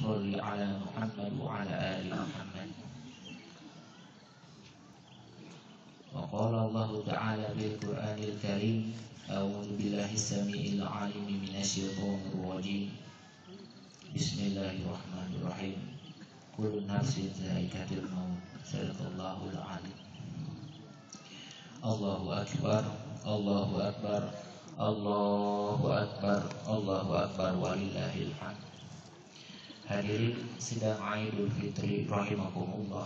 sholli ala Muhammad wa ala ali Muhammad. Wa qala Allah ta'ala bil Qur'anil Karim, a'udzu billahi samii'il 'alim minasyaitonir rajim. Bismillahirrahmanirrahim. Kullu nafsin dha'iqatul maut. Shadaqallahul 'alim. Allahu akbar, Allahu akbar, Allahu akbar, Allahu akbar, walillahil hamd. Hadirin sidang Idul Fitri rahimakumullah.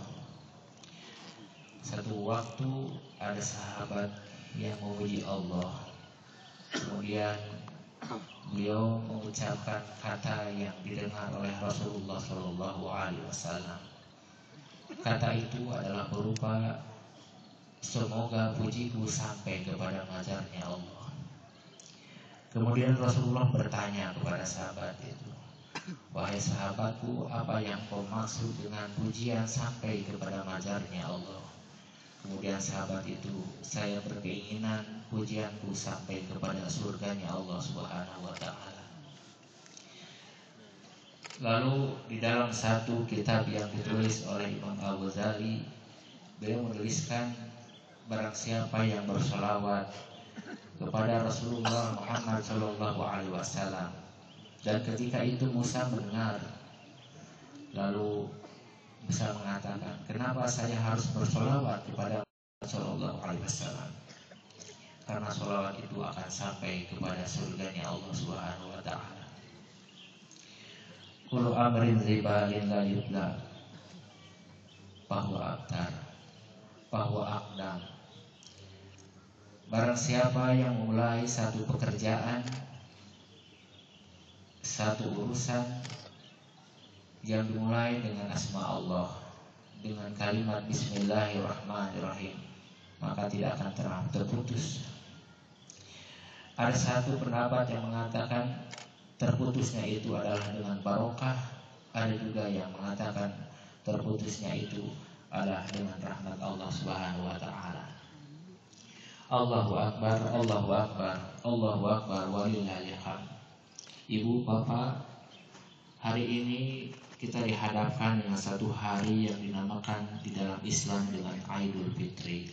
Satu waktu ada sahabat yang memuji Allah. Kemudian beliau mengucapkan kata yang didengar oleh Rasulullah SAW. Kata itu adalah berupa, semoga pujiku sampai kepada mazharnya Allah. Kemudian Rasulullah bertanya kepada sahabat itu, wahai sahabatku, apa yang kau maksud dengan pujian sampai kepada mazharnya Allah? Kemudian sahabat itu, saya berkeinginan pujianku sampai kepada surganya Allah Subhanahu wa ta'ala. Lalu di dalam satu kitab yang ditulis oleh Imam Al-Ghazali, beliau menuliskan, barang siapa yang bersolawat kepada Rasulullah Muhammad SAW, dan ketika itu Musa mendengar, lalu Musa mengatakan, kenapa saya harus bersolawat kepada Sallallahu Alaihi Wasallam? Karena solawat itu akan sampai kepada surganya Allah Subhanahu Wa Taala. Kullu amrin zibalin la yutla, bahwa aktar, bahwa akdam. Barang siapa yang memulai satu pekerjaan, satu urusan yang dimulai dengan asma Allah, dengan kalimat Bismillahirrahmanirrahim, maka tidak akan terputus. Ada satu pendapat yang mengatakan terputusnya itu adalah dengan barokah. Ada juga yang mengatakan terputusnya itu adalah dengan rahmat Allah Subhanahu wa ta'ala. Allahu akbar, Allahu akbar, Allahu akbar, walillahil hamd. Ibu, bapak, hari ini kita dihadapkan dengan satu hari yang dinamakan di dalam Islam dengan Idul Fitri.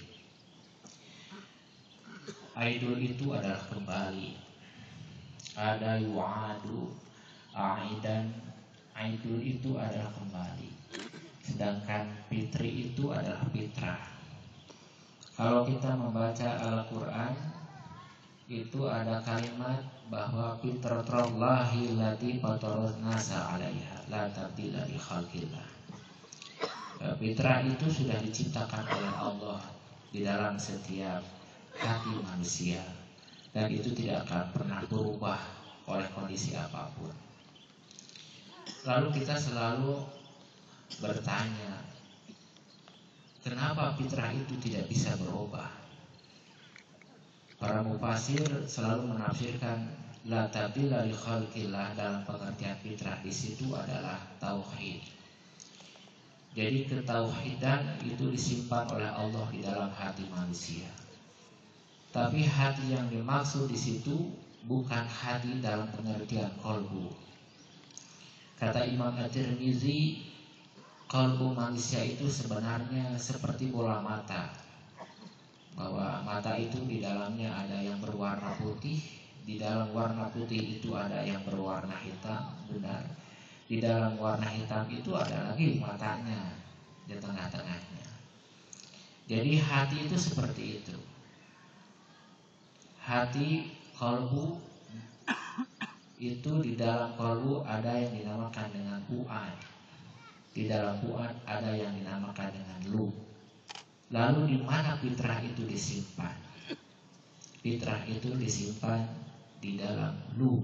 Idul itu adalah kembali. Ada yu'adu, aidan. Idul itu adalah kembali. Sedangkan Fitri itu adalah fitrah. Kalau kita membaca Al-Quran, itu ada kalimat bahwa fitrallahi allati fataran nasa 'alaiha la tabdila li khalqillah. Fitrah itu sudah diciptakan oleh Allah di dalam setiap hati manusia, dan itu tidak akan pernah berubah oleh kondisi apapun. Lalu kita selalu bertanya, kenapa fitrah itu tidak bisa berubah? Para mufasir selalu menafsirkan la tabdila li khalqillah dalam pengertian fitrah di situ adalah tauhid. Jadi ketauhidan itu disimpan oleh Allah di dalam hati manusia. Tapi hati yang dimaksud di situ bukan hati dalam pengertian qalbu. Kata Imam At-Tirmizi, qalbu manusia itu sebenarnya seperti bola mata. Bahwa mata itu di dalamnya ada yang berwarna putih, di dalam warna putih itu ada yang berwarna hitam, benar. Di dalam warna hitam itu ada lagi matanya di tengah-tengahnya. Jadi hati itu seperti itu. Hati, qalbu, itu di dalam qalbu ada yang dinamakan dengan fuad. Di dalam fuad ada yang dinamakan dengan lub. Lalu di mana fitrah itu disimpan? Fitrah itu disimpan di dalam lub.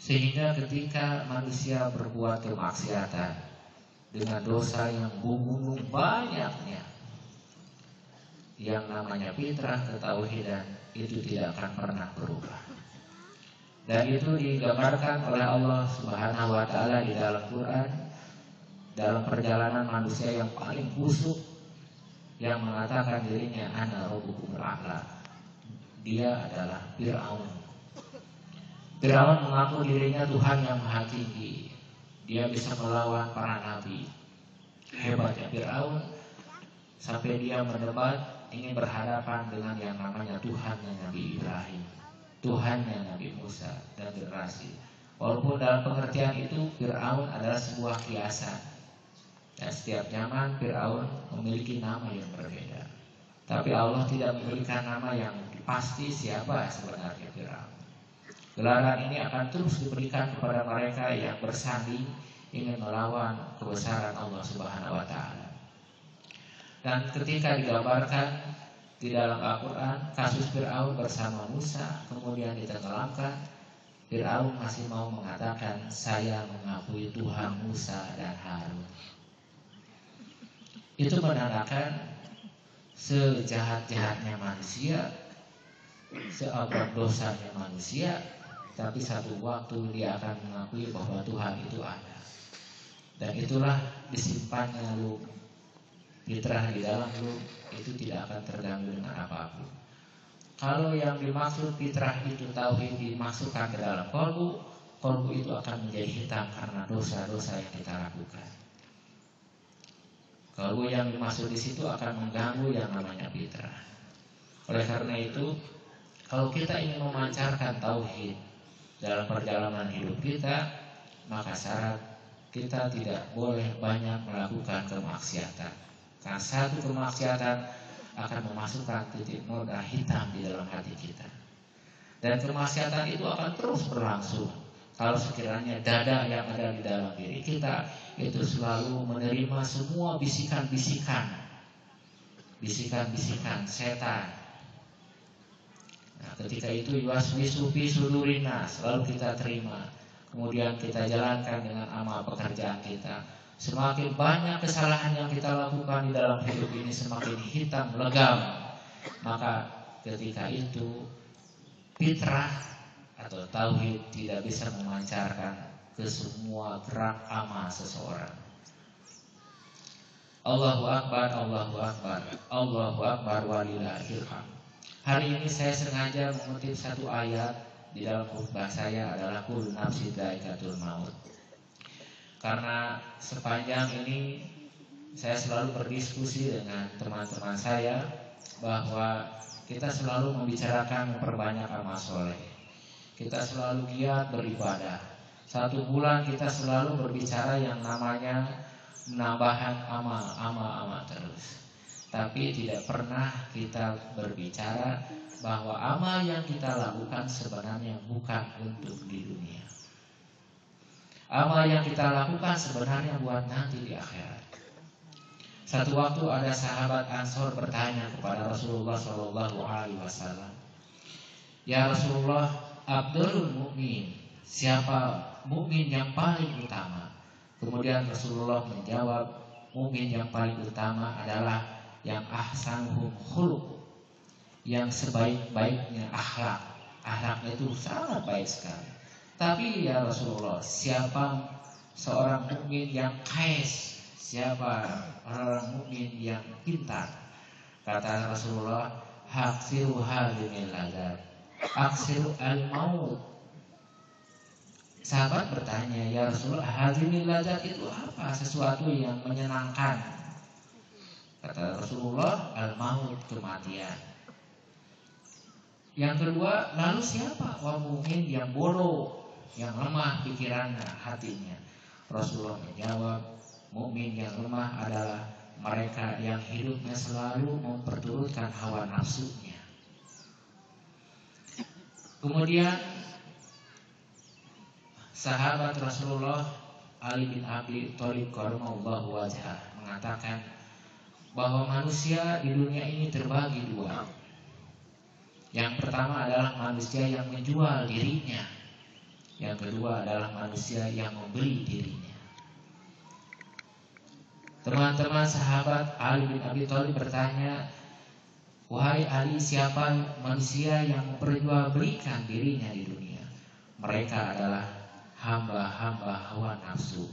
Sehingga ketika manusia berbuat kemaksiatan dengan dosa yang gunung banyaknya, yang namanya fitrah ketauhidan itu tidak akan pernah berubah. Dan itu digambarkan oleh Allah Subhanahu wa ta'ala di dalam Quran, dalam perjalanan manusia yang paling busuk, yang mengatakan dirinya ana rabbukumul a'la. Dia adalah Fir'aun. Fir'aun mengaku dirinya Tuhan yang maha tinggi. Dia bisa melawan para nabi. Hebatnya Fir'aun sampai dia mendebat ingin berhadapan dengan yang namanya Tuhannya Nabi Ibrahim, Tuhannya Nabi Musa dan generasi. Walaupun dalam pengertian itu Fir'aun adalah sebuah kiasan, dan setiap zaman Fir'aun memiliki nama yang berbeda. Tapi Allah tidak memberikan nama yang pasti siapa sebenarnya Fir'aun. Gelaran ini akan terus diberikan kepada mereka yang bersanding ingin melawan kebesaran Allah Subhanahu wa Ta'ala. Dan ketika digambarkan di dalam Al-Quran kasus Fir'aun bersama Musa kemudian ditenggelamkan, Fir'aun masih mau mengatakan saya mengakui Tuhan Musa dan Harun. Itu menandakan sejahat-jahatnya manusia, seabad dosanya manusia, tapi satu waktu dia akan mengakui bahwa Tuhan itu ada. Dan itulah disimpannya lu fitrah di dalam lu, itu tidak akan terganggu dengan apapun. Kalau yang dimaksud fitrah itu tauhid dimasukkan ke dalam kolbu, kolbu itu akan menjadi hitam karena dosa-dosa yang kita lakukan. Kolbu yang dimaksud di situ akan mengganggu yang namanya fitrah. Oleh karena itu, kalau kita ingin memancarkan tauhid dalam perjalanan hidup kita, maka syarat kita tidak boleh banyak melakukan kemaksiatan. Karena satu kemaksiatan akan memasukkan titik noda hitam di dalam hati kita. Dan kemaksiatan itu akan terus berlangsung kalau sekiranya dada yang ada di dalam diri kita itu selalu menerima semua bisikan-bisikan setan. Nah, ketika itu yuwaswisu fi sudurina selalu kita terima, kemudian kita jalankan dengan amal pekerjaan kita. Semakin banyak kesalahan yang kita lakukan di dalam hidup ini, semakin hitam legam, maka ketika itu fitrah atau tauhid tidak bisa memancarkan ke semua gerak amal seseorang. Allahu Akbar, Allahu Akbar, Allahu Akbar walillahil hamd. Hari ini saya sengaja mengutip satu ayat di dalam khutbah saya adalah kullu nafsin dha'iqatul maut. Karena sepanjang ini saya selalu berdiskusi dengan teman-teman saya bahwa kita selalu membicarakan memperbanyak amal soleh. Kita selalu giat beribadah. Satu bulan kita selalu berbicara yang namanya menambahkan amal terus. Tapi tidak pernah kita berbicara bahwa amal yang kita lakukan sebenarnya bukan untuk di dunia. Amal yang kita lakukan sebenarnya buat nanti di akhirat. Satu waktu ada sahabat Ansor bertanya kepada Rasulullah SAW, ya Rasulullah, Abdul Mukmin, siapa mukmin yang paling utama? Kemudian Rasulullah menjawab, mukmin yang paling utama adalah yang ahsanuhum khuluq, yang sebaik-baiknya akhlak. Akhlaknya itu sangat baik sekali. Tapi ya Rasulullah, siapa seorang mukmin yang kais? Siapa orang mukmin yang pintar? Kata Rasulullah, haksiru hadimil ladzat, aksiru al-maut. Sahabat bertanya, ya Rasulullah, hadimil ladzat itu apa? Sesuatu yang menyenangkan. Kata Rasulullah, al-maut, kematian. Yang kedua, lalu siapa orang mukmin yang bodoh, yang lemah pikirannya, hatinya? Rasulullah menjawab, mukmin yang lemah adalah mereka yang hidupnya selalu memperturutkan hawa nafsunya. Kemudian sahabat Rasulullah Ali bin Abi Thalib karramallahu wajhah mengatakan bahwa manusia di dunia ini terbagi dua. Yang pertama adalah manusia yang menjual dirinya. Yang kedua adalah manusia yang membeli dirinya. Teman-teman sahabat Ali bin Abi Thalib bertanya, wahai Ali, siapa manusia yang memperjualbelikan dirinya di dunia? Mereka adalah hamba-hamba hawa nafsu.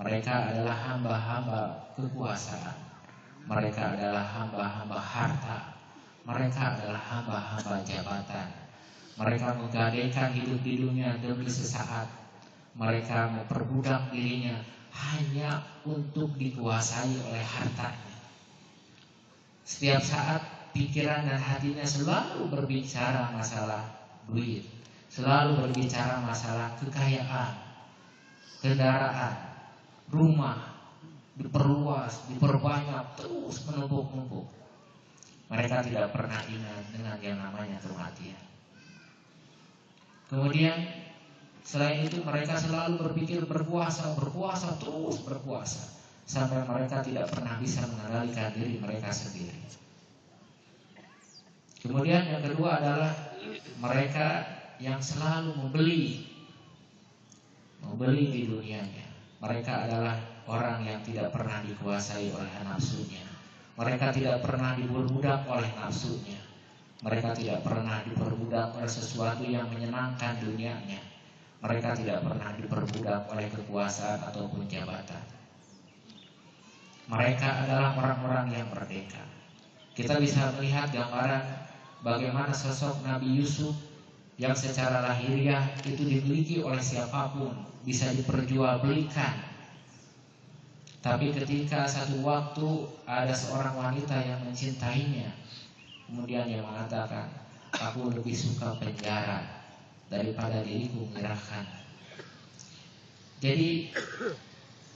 Mereka adalah hamba-hamba kekuasaan. Mereka adalah hamba-hamba harta. Mereka adalah hamba-hamba jabatan. Mereka menggadaikan hidup di dunia demi sesaat. Mereka memperbudak dirinya hanya untuk dikuasai oleh hartanya. Setiap saat pikiran dan hatinya selalu berbicara masalah duit, selalu berbicara masalah kekayaan, kendaraan, rumah, diperluas, diperbanyak, terus menumpuk-numpuk. Mereka tidak pernah ingat dengan yang namanya kematian. Kemudian selain itu mereka selalu berpikir berkuasa, terus berkuasa, sampai mereka tidak pernah bisa mengendalikan diri mereka sendiri. Kemudian yang kedua adalah mereka yang selalu membeli di dunianya. Mereka adalah orang yang tidak pernah dikuasai oleh nafsunya. Mereka tidak pernah diperbudak oleh nafsunya. Mereka tidak pernah diperbudak oleh sesuatu yang menyenangkan dunianya. Mereka tidak pernah diperbudak oleh kekuasaan ataupun jabatan. Mereka adalah orang-orang yang merdeka. Kita bisa melihat gambaran bagaimana sosok Nabi Yusuf yang secara lahiriah itu dimiliki oleh siapapun, bisa diperjualbelikan. Tapi ketika satu waktu ada seorang wanita yang mencintainya, kemudian dia mengatakan, aku lebih suka penjara daripada diriku menyerahkan. Jadi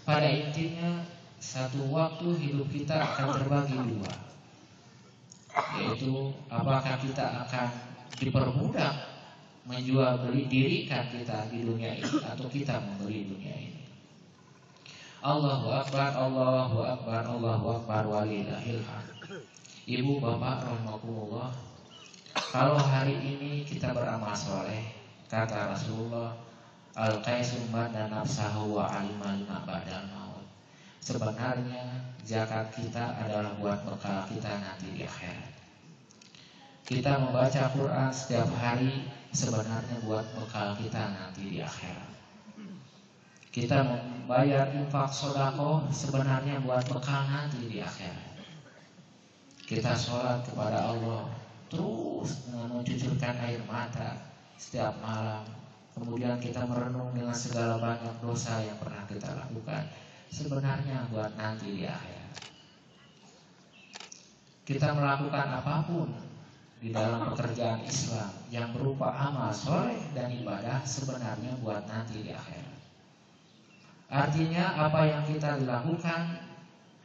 pada intinya satu waktu hidup kita akan terbagi dua, yaitu apakah kita akan diperbudak menjual beli dirikan kita di dunia ini, atau kita membeli dunia ini. Allahu Akbar, Allahu Akbar, Allahu Akbar, walillahil hamd. Ibu bapak rahimakumullah, kalau hari ini kita beramal soleh, kata Rasulullah, al-qaisu dan nafsahu wa alima lima ba'dal maut. Sebenarnya zakat kita adalah buat bekal kita nanti di akhirat. Kita membaca Quran setiap hari sebenarnya buat bekal kita nanti di akhirat. Kita membayar infak sedekah sebenarnya buat bekal nanti di akhirat. Kita sholat kepada Allah terus dengan mencucurkan air mata setiap malam. Kemudian kita merenung dengan segala banyak dosa yang pernah kita lakukan, sebenarnya buat nanti di akhirat. Kita melakukan apapun di dalam pekerjaan Islam yang berupa amal soleh dan ibadah sebenarnya buat nanti di akhirat. Artinya apa yang kita lakukan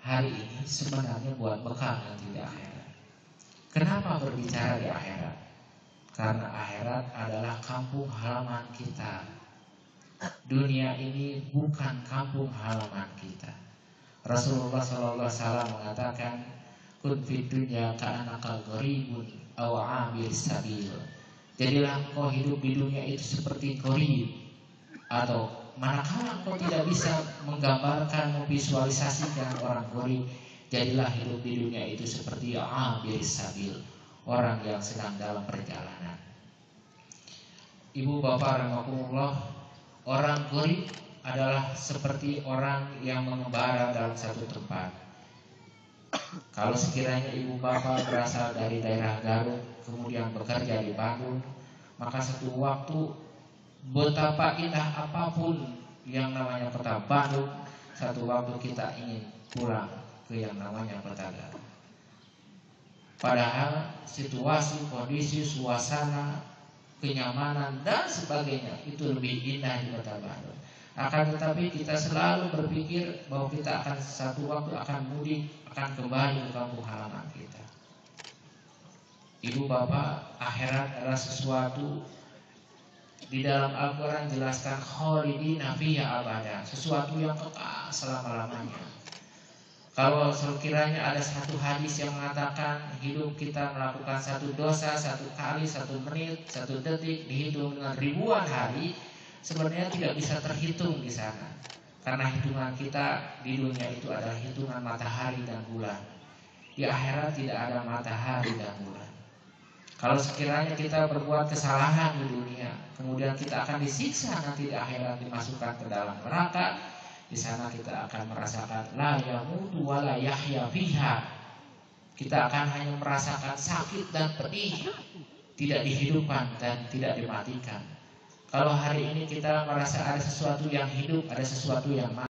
hari ini sebenarnya buat bekal nanti di akhirat. Kenapa berbicara di akhirat? Karena akhirat adalah kampung halaman kita. Dunia ini bukan kampung halaman kita. Rasulullah SAW mengatakan, kun fid dunya ka'annaka gharibun aw 'abir sabil. Jadilah engkau hidup di dunia itu seperti gharib, atau manakala engkau tidak bisa menggambarkan, memvisualisasikan orang gharib, jadilah hidup di dunia itu seperti 'abir sabil, orang yang sedang dalam perjalanan. Ibu bapak rahimakumullah, orang gharib adalah seperti orang yang mengembara dalam satu tempat. Kalau sekiranya ibu bapak berasal dari daerah Garut, kemudian bekerja di Bandung, maka satu waktu betapa indah apapun yang namanya kota Bandung, satu waktu kita ingin pulang ke yang namanya kota Garut. Padahal situasi, kondisi, suasana, kenyamanan dan sebagainya itu lebih indah di kota Bandung. Akan tetapi kita selalu berpikir bahwa kita akan satu waktu akan mudik, akan kembali ke kampung halaman kita. Ibu bapak, akhirat adalah sesuatu di dalam Al-Quran jelaskan khalidina fiha abada, sesuatu yang kekal selama-lamanya. Kalau sekiranya ada satu hadis yang mengatakan hidup kita melakukan satu dosa, satu kali, 1 menit, 1 detik dihitung dengan ribuan hari, sebenarnya tidak bisa terhitung di sana. Karena hitungan kita di dunia itu adalah hitungan matahari dan bulan. Di akhirat tidak ada matahari dan bulan. Kalau sekiranya kita berbuat kesalahan di dunia, kemudian kita akan disiksa nanti di akhirat, dimasukkan ke dalam neraka. Di sana kita akan merasakan la yamutu wa la yahya fiha. Kita akan hanya merasakan sakit dan pedih, tidak dihidupkan dan tidak dimatikan. Kalau hari ini kita merasa ada sesuatu yang hidup, ada sesuatu yang